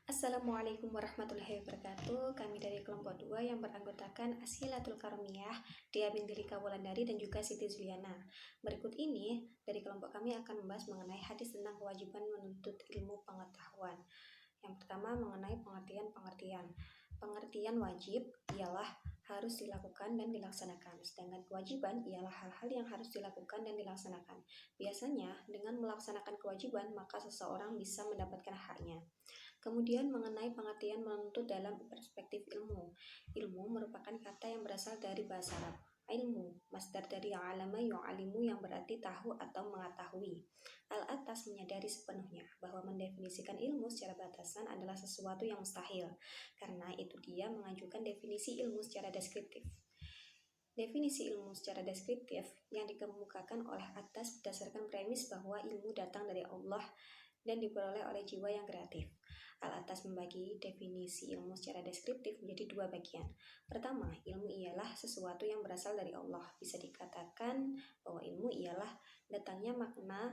Assalamualaikum warahmatullahi wabarakatuh. Kami dari kelompok 2 yang beranggotakan Asilatul Karomiyah, Dia binti Rika Wulandari dan juga Siti Zuliana. Berikut ini dari kelompok kami akan membahas mengenai hadis tentang kewajiban menuntut ilmu pengetahuan. Yang pertama mengenai pengertian. Pengertian wajib ialah harus dilakukan dan dilaksanakan, sedangkan kewajiban ialah hal-hal yang harus dilakukan dan dilaksanakan. Biasanya, dengan melaksanakan kewajiban, maka seseorang bisa mendapatkan haknya. Kemudian mengenai pengertian menuntut dalam perspektif ilmu. Ilmu merupakan kata yang berasal dari bahasa Arab. Ilmu, masdar dari alama yu'alimu yang berarti tahu atau mengetahui. Al-Atas menyadari sepenuhnya bahwa mendefinisikan ilmu secara batasan adalah sesuatu yang mustahil. Karena itu dia mengajukan definisi ilmu secara deskriptif. Definisi ilmu secara deskriptif yang dikemukakan oleh Atas berdasarkan premis bahwa ilmu datang dari Allah dan diperoleh oleh jiwa yang kreatif. Al-Atas membagi definisi ilmu secara deskriptif menjadi dua bagian. Pertama, ilmu ialah sesuatu yang berasal dari Allah. Bisa dikatakan bahwa ilmu ialah datangnya makna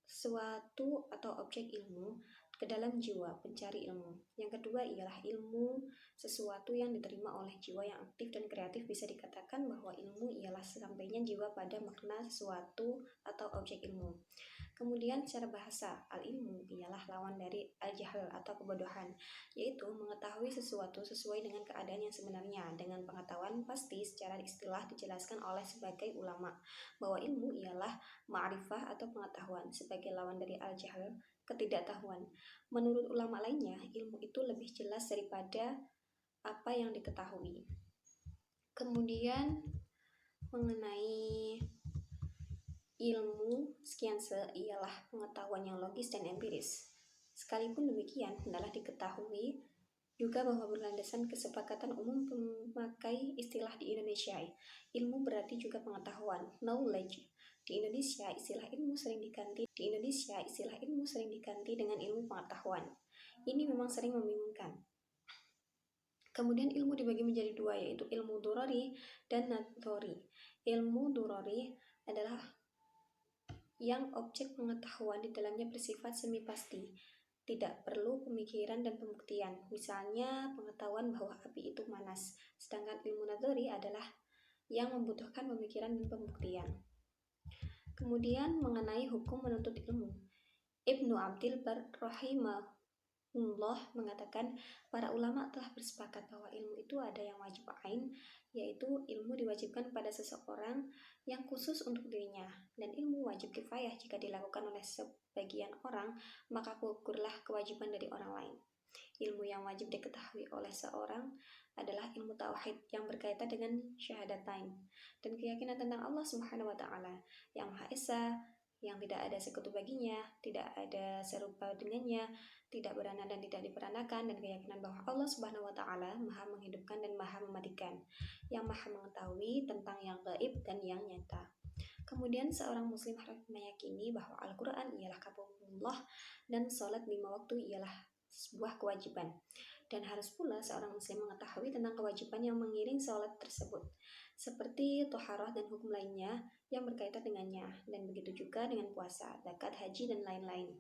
suatu atau objek ilmu ke dalam jiwa pencari ilmu. Yang kedua ialah ilmu sesuatu yang diterima oleh jiwa yang aktif dan kreatif. Bisa dikatakan bahwa ilmu ialah sampainya jiwa pada makna sesuatu atau objek ilmu. Kemudian secara bahasa, al-ilmu ialah lawan dari al-jahl atau kebodohan, yaitu mengetahui sesuatu sesuai dengan keadaan yang sebenarnya. Dengan pengetahuan pasti secara istilah dijelaskan oleh sebagai ulama bahwa ilmu ialah ma'rifah atau pengetahuan, sebagai lawan dari al-jahl, ketidaktahuan. Menurut ulama lainnya, ilmu itu lebih jelas daripada apa yang diketahui. Kemudian mengenai ilmu skianse ialah pengetahuan yang logis dan empiris. Sekalipun demikian, hendaklah diketahui juga bahwa berlandasan kesepakatan umum pemakai istilah di Indonesia. Ilmu berarti juga pengetahuan, knowledge. Di Indonesia, istilah ilmu sering diganti dengan ilmu pengetahuan. Ini memang sering membingungkan. Kemudian ilmu dibagi menjadi dua, yaitu ilmu durori dan natori. Ilmu durori adalah yang objek pengetahuan di dalamnya bersifat semi pasti, tidak perlu pemikiran dan pembuktian. Misalnya pengetahuan bahwa api itu panas. Sedangkan ilmu nadhari adalah yang membutuhkan pemikiran dan pembuktian. Kemudian mengenai hukum menuntut ilmu, Ibnu Abdil Bar rahimahullah mengatakan para ulama telah bersepakat bahwa ilmu itu ada yang wajib ain, yaitu ilmu diwajibkan pada seseorang yang khusus untuk dirinya, dan ilmu wajib kifayah jika dilakukan oleh sebagian orang, maka gugurlah kewajiban dari orang lain. Ilmu yang wajib diketahui oleh seorang adalah ilmu tauhid yang berkaitan dengan syahadatain dan keyakinan tentang Allah Subhanahu wa taala yang Maha Esa, yang tidak ada sekutu baginya, tidak ada serupa dengannya, tidak beranak dan tidak diperanakan, dan keyakinan bahwa Allah Subhanahu wa taala Maha menghidupkan dan Maha mematikan, yang Maha mengetahui tentang yang gaib dan yang nyata. Kemudian seorang muslim harus meyakini bahwa Al-Quran ialah kalamullah dan sholat 5 waktu ialah sebuah kewajiban. Dan harus pula seorang muslim mengetahui tentang kewajiban yang mengiring sholat tersebut, seperti toharoh dan hukum lainnya yang berkaitan dengannya, dan begitu juga dengan puasa, zakat, haji, dan lain-lain.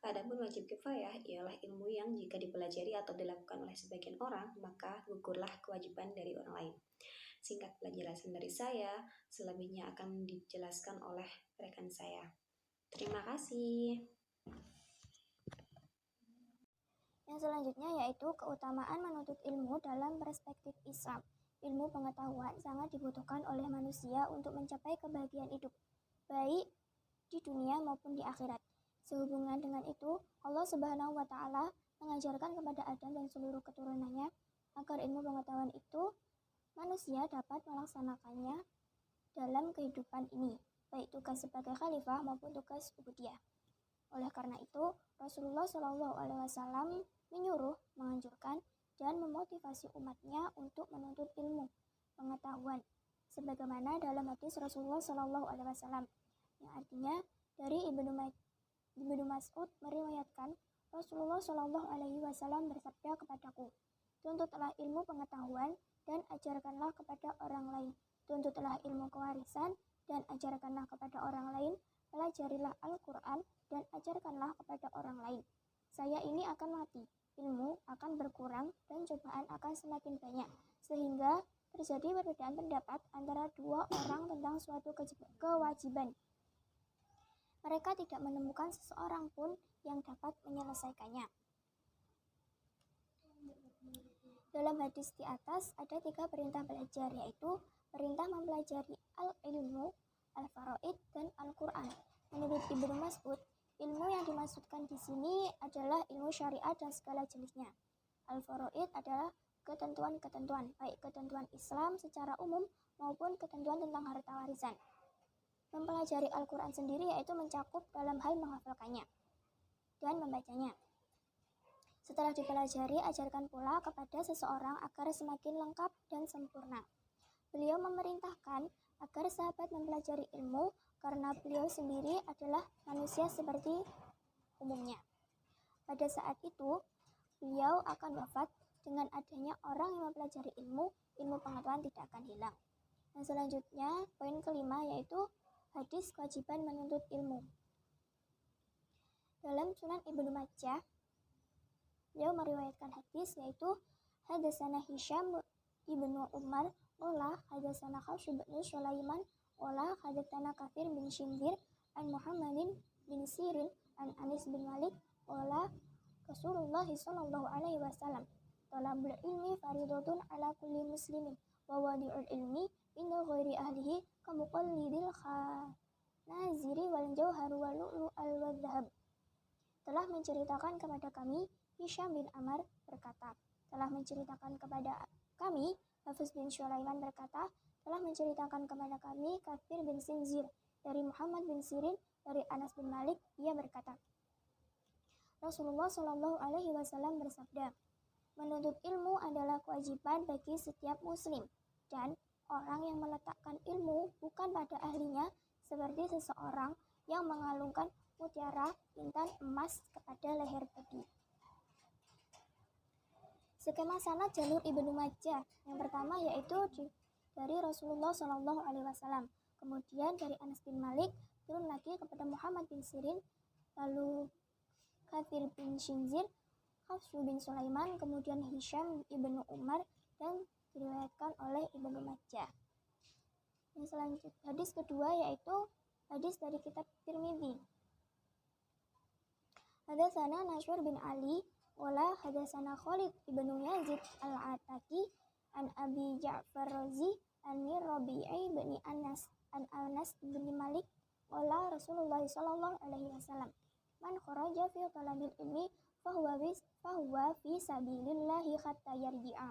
Adapun wajib kifayah ialah ilmu yang jika dipelajari atau dilakukan oleh sebagian orang, maka gugurlah kewajiban dari orang lain. Singkat penjelasan dari saya, selebihnya akan dijelaskan oleh rekan saya. Terima kasih. Yang selanjutnya yaitu keutamaan menuntut ilmu dalam perspektif Islam. Ilmu pengetahuan sangat dibutuhkan oleh manusia untuk mencapai kebahagiaan hidup, baik di dunia maupun di akhirat. Sehubungan dengan itu, Allah Subhanahu wa taala mengajarkan kepada Adam dan seluruh keturunannya agar ilmu pengetahuan itu manusia dapat melaksanakannya dalam kehidupan ini, baik tugas sebagai khalifah maupun tugas ubudiyah. Oleh karena itu, Rasulullah Shallallahu Alaihi Wasallam menyuruh, menganjurkan, dan memotivasi umatnya untuk menuntut ilmu pengetahuan, sebagaimana dalam hadis Rasulullah Shallallahu Alaihi Wasallam, yang artinya dari Ibnu Mas'ud meriwayatkan Rasulullah Shallallahu Alaihi Wasallam bersabda kepadaku, tuntutlah ilmu pengetahuan dan ajarkanlah kepada orang lain. Tuntutlah ilmu kewarisan dan ajarkanlah kepada orang lain. Pelajarilah Al-Quran dan ajarkanlah kepada orang lain. saya ini akan mati, ilmu akan berkurang, dan cobaan akan semakin banyak, sehingga terjadi perbedaan pendapat antara dua orang tentang suatu kewajiban. Mereka tidak menemukan seseorang pun yang dapat menyelesaikannya. Dalam hadis di atas ada 3 perintah belajar, yaitu perintah mempelajari al-ilmu, al-faraid, dan Al-Quran. Menurut Ibnu Mas'ud, ilmu yang dimaksudkan di sini adalah ilmu syariat dan segala jenisnya. Al-faraid adalah ketentuan-ketentuan, baik ketentuan Islam secara umum maupun ketentuan tentang harta warisan. Mempelajari Al-Quran sendiri yaitu mencakup dalam hal menghafalkannya dan membacanya. Setelah dipelajari, ajarkan pula kepada seseorang agar semakin lengkap dan sempurna. Beliau memerintahkan agar sahabat mempelajari ilmu karena beliau sendiri adalah manusia seperti umumnya. Pada saat itu, beliau akan wafat. Dengan adanya orang yang mempelajari ilmu pengetahuan tidak akan hilang. Dan selanjutnya, poin kelima yaitu hadis kewajiban menuntut ilmu. Dalam Sunan Ibnu Majah, beliau meriwayatkan hadis yaitu hadasana Hisham ibnu Umar qala hadasana Khawsh bin Sulaiman qala hadatsana Katsir bin Shindir an Muhammadin bin Sirin an Anis bin Malik qala Rasulullah sallallahu alaihi wasallam talabul ilmi faridatun ala kulli muslimin wa wadi'ul ilmi inna ghairi ahlihi kamuqallidil khanaziri wal jawhar wal lu'lu al wadhhab. Telah menceritakan kepada kami Hisham bin Amr berkata, telah menceritakan kepada kami Hafiz bin Sulaiman berkata, telah menceritakan kepada kami Katsir bin Sinzir dari Muhammad bin Sirin dari Anas bin Malik. Ia berkata, Rasulullah Shallallahu Alaihi Wasallam bersabda, menuntut ilmu adalah kewajiban bagi setiap muslim, dan orang yang meletakkan ilmu bukan pada ahlinya seperti seseorang yang mengalungkan mutiara, intan, emas kepada leher babi. Skema sanad jalur Ibnu Majah yang pertama yaitu dari Rasulullah Shallallahu Alaihi Wasallam, kemudian dari Anas bin Malik, turun lagi kepada Muhammad bin Sirin, lalu Katsir bin Shinzir, Khawsh bin Sulaiman, kemudian Hisham ibnu Umar, dan diriwayatkan oleh Ibnu Majah. Yang selanjutnya hadis kedua yaitu hadis dari kitab Tirmidzi. Hadatsana Nashr bin Ali wala hadatsana Khalid ibnu Yazid al-Ataki an Abi Ja'far Razi an Rabi'i bin Anas an Anas bin Malik wala Rasulullah sallallahu alaihi wasallam man kharaja fi talabil ilmi fahuwa fi sabilillahi hatta yarji'a.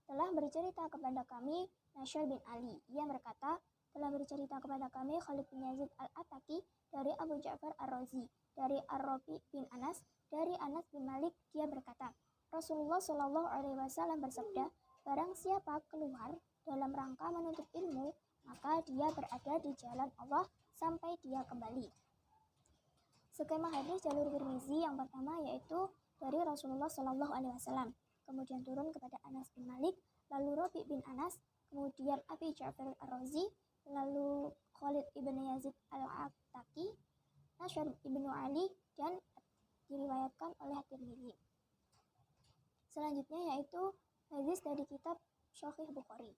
Telah bercerita kepada kami Nashr bin Ali. Ia berkata, telah bercerita kepada kami Khalid bin Yazid al-Ataki dari Abu Ja'far ar-Razi, dari Ar-Rabi bin Anas, dari Anas bin Malik. Dia berkata, Rasulullah Shallallahu Alaihi Wasallam bersabda, barang siapa keluar dalam rangka menuntut ilmu, maka dia berada di jalan Allah sampai dia kembali. Skema hadis jalur Tirmizi yang pertama yaitu dari Rasulullah Shallallahu Alaihi Wasallam, kemudian turun kepada Anas bin Malik, lalu Rabi bin Anas, kemudian Abi Ja'far ar-Razi, lalu Khalid ibn Yazid al-Ataki, Nashr ibnu Ali, dan diriwayatkan oleh Tirmidzi. Selanjutnya yaitu hadis dari kitab Sahih Bukhari.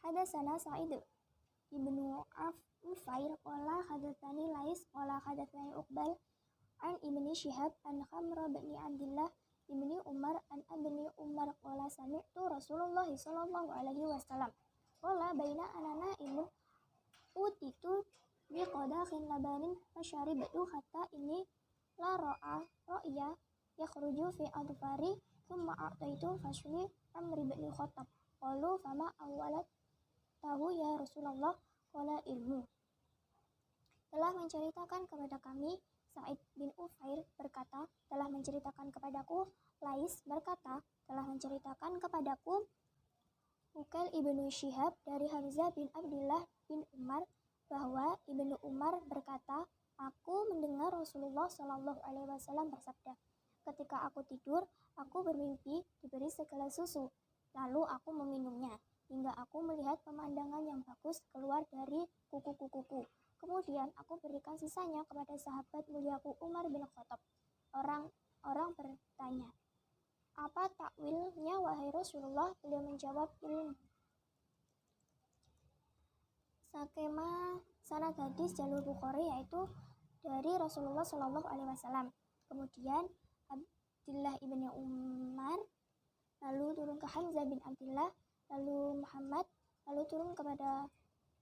Hadatsana Sa'id ibnu Ufair qala hadatsani Lais qala hadatsani Uqbal an Ibni Syihab an Khamra bin Abdullah Ibni Umar an Ibni Umar qala sami'tu Rasulullah sallallahu alaihi wasallam qala baina anana imun utitu bi qadakhin labanin fasyaribtu hatta ini la ra'a yakhruju fi adfari thumma a'taitu fasli Amr bin Khattab qalu fama awalat tahu ya Rasulullah qala ilmu. Telah menceritakan kepada kami Sa'id bin Ufair berkata, telah menceritakan kepadaku Lais berkata, telah menceritakan kepadaku Uqail ibnu Syihab dari Hamzah bin Abdullah bin Umar bahwa Ibnu Umar berkata, aku mendengar Rasulullah Shallallahu Alaihi Wasallam bersabda, ketika aku tidur, aku bermimpi diberi segala susu, lalu aku meminumnya hingga aku melihat pemandangan yang bagus keluar dari kuku-kukuku. Kemudian aku berikan sisanya kepada sahabat muliaku Umar bin Khattab. Orang bertanya, apa takwilnya wahai Rasulullah? Beliau menjawab, ilmu. Sakema sanad hadis jalur Bukhari, yaitu dari Rasulullah Shallallahu Alaihi Wasallam. Kemudian Abdullah ibni Umar, lalu turun ke Hamzah bin Abdullah, lalu Muhammad, lalu turun kepada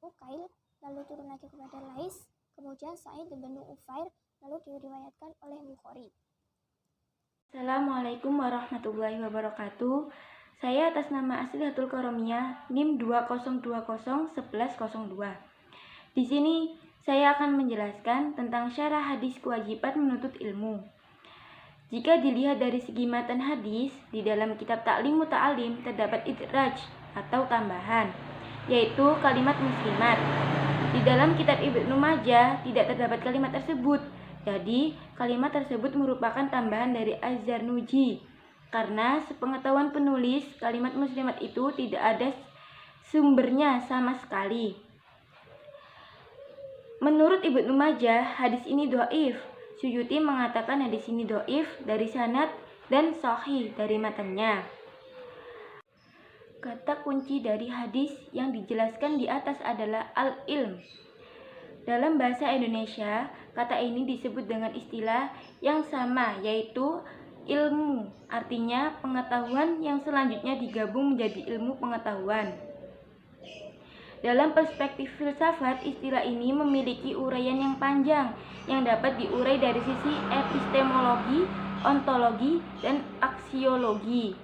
Ukail, lalu turun lagi kepada Lais, kemudian Sa'id bin Ufair, lalu diriwayatkan oleh Bukhari. Assalamualaikum warahmatullahi wabarakatuh. Saya atas nama Aslihatul Qaromiyah NIM 20201102. Di sini saya akan menjelaskan tentang syarah hadis kewajiban menuntut ilmu. Jika dilihat dari segi matan hadis, di dalam kitab Ta'lim Muta'alim terdapat idraj atau tambahan, yaitu kalimat muslimat. Di dalam kitab Ibnu Majah tidak terdapat kalimat tersebut. Jadi, kalimat tersebut merupakan tambahan dari Az-Zarnuji. Karena sepengetahuan penulis, kalimat muslimat itu tidak ada sumbernya sama sekali. Menurut Ibnu Majah, hadis ini dhaif. Suyuti mengatakan hadis ini dhaif dari sanad dan sahih dari matannya. Kata kunci dari hadis yang dijelaskan di atas adalah al-ilm. Dalam bahasa Indonesia, kata ini disebut dengan istilah yang sama, yaitu ilmu. Artinya pengetahuan yang selanjutnya digabung menjadi ilmu pengetahuan. Dalam perspektif filsafat, istilah ini memiliki uraian yang panjang yang dapat diurai dari sisi epistemologi, ontologi, dan aksiologi.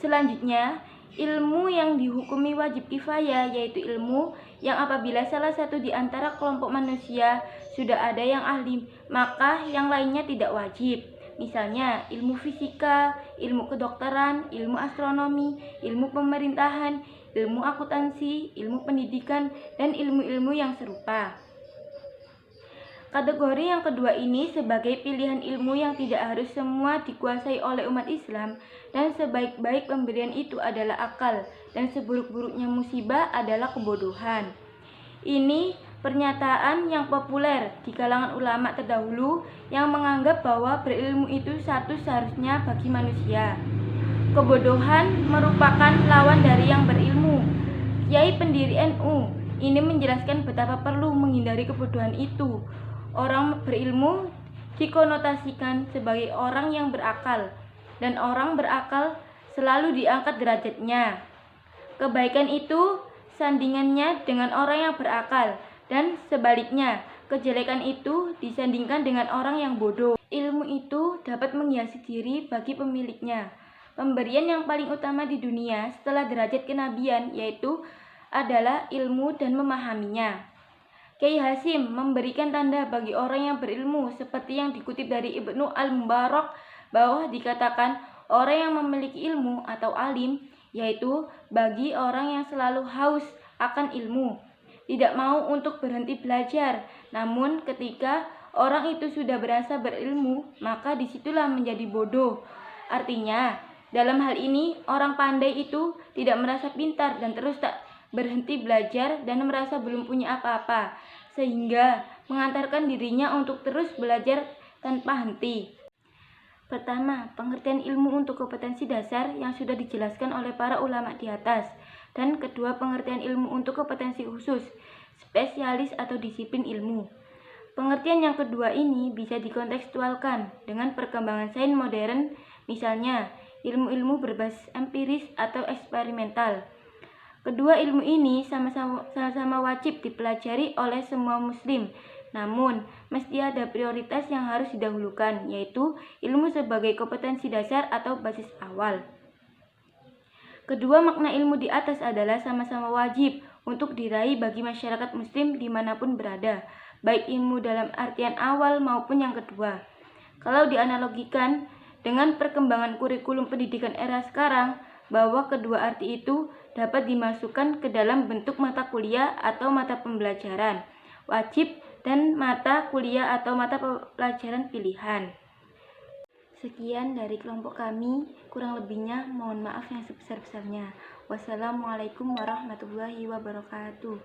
Selanjutnya, ilmu yang dihukumi wajib kifayah, yaitu ilmu yang apabila salah satu di antara kelompok manusia sudah ada yang ahli, maka yang lainnya tidak wajib. Misalnya ilmu fisika, ilmu kedokteran, ilmu astronomi, ilmu pemerintahan, ilmu akuntansi, ilmu pendidikan, dan ilmu-ilmu yang serupa. Kategori yang kedua ini sebagai pilihan ilmu yang tidak harus semua dikuasai oleh umat Islam, dan sebaik-baik pemberian itu adalah akal, dan seburuk-buruknya musibah adalah kebodohan. Ini pernyataan yang populer di kalangan ulama terdahulu yang menganggap bahwa berilmu itu satu seharusnya bagi manusia. Kebodohan merupakan lawan dari yang berilmu. Kiai pendiri NU ini menjelaskan betapa perlu menghindari kebodohan itu. Orang berilmu dikonotasikan sebagai orang yang berakal, dan orang berakal selalu diangkat derajatnya. Kebaikan itu sandingannya dengan orang yang berakal, dan sebaliknya, kejelekan itu disandingkan dengan orang yang bodoh. Ilmu itu dapat menghiasi diri bagi pemiliknya. Pemberian yang paling utama di dunia setelah derajat kenabian yaitu adalah ilmu dan memahaminya. Kiai Hasim memberikan tanda bagi orang yang berilmu seperti yang dikutip dari Ibnu Al-Mubarak bahwa dikatakan orang yang memiliki ilmu atau alim, yaitu bagi orang yang selalu haus akan ilmu, tidak mau untuk berhenti belajar. Namun ketika orang itu sudah berasa berilmu, maka disitulah menjadi bodoh. Artinya, dalam hal ini orang pandai itu tidak merasa pintar dan terus tak berhenti belajar dan merasa belum punya apa-apa, sehingga mengantarkan dirinya untuk terus belajar tanpa henti. Pertama, pengertian ilmu untuk kompetensi dasar yang sudah dijelaskan oleh para ulama di atas. Dan kedua, pengertian ilmu untuk kompetensi khusus, spesialis atau disiplin ilmu. Pengertian yang kedua ini bisa dikontekstualkan dengan perkembangan sains modern, misalnya ilmu-ilmu berbasis empiris atau eksperimental. Kedua ilmu ini sama-sama wajib dipelajari oleh semua muslim. Namun, mesti ada prioritas yang harus didahulukan, yaitu ilmu sebagai kompetensi dasar atau basis awal. Kedua makna ilmu di atas adalah sama-sama wajib untuk diraih bagi masyarakat muslim dimanapun berada, baik ilmu dalam artian awal maupun yang kedua. Kalau dianalogikan dengan perkembangan kurikulum pendidikan era sekarang, bahwa kedua arti itu dapat dimasukkan ke dalam bentuk mata kuliah atau mata pembelajaran wajib dan mata kuliah atau mata pelajaran pilihan. Sekian dari kelompok kami, kurang lebihnya mohon maaf yang sebesar-besarnya. Wassalamualaikum warahmatullahi wabarakatuh.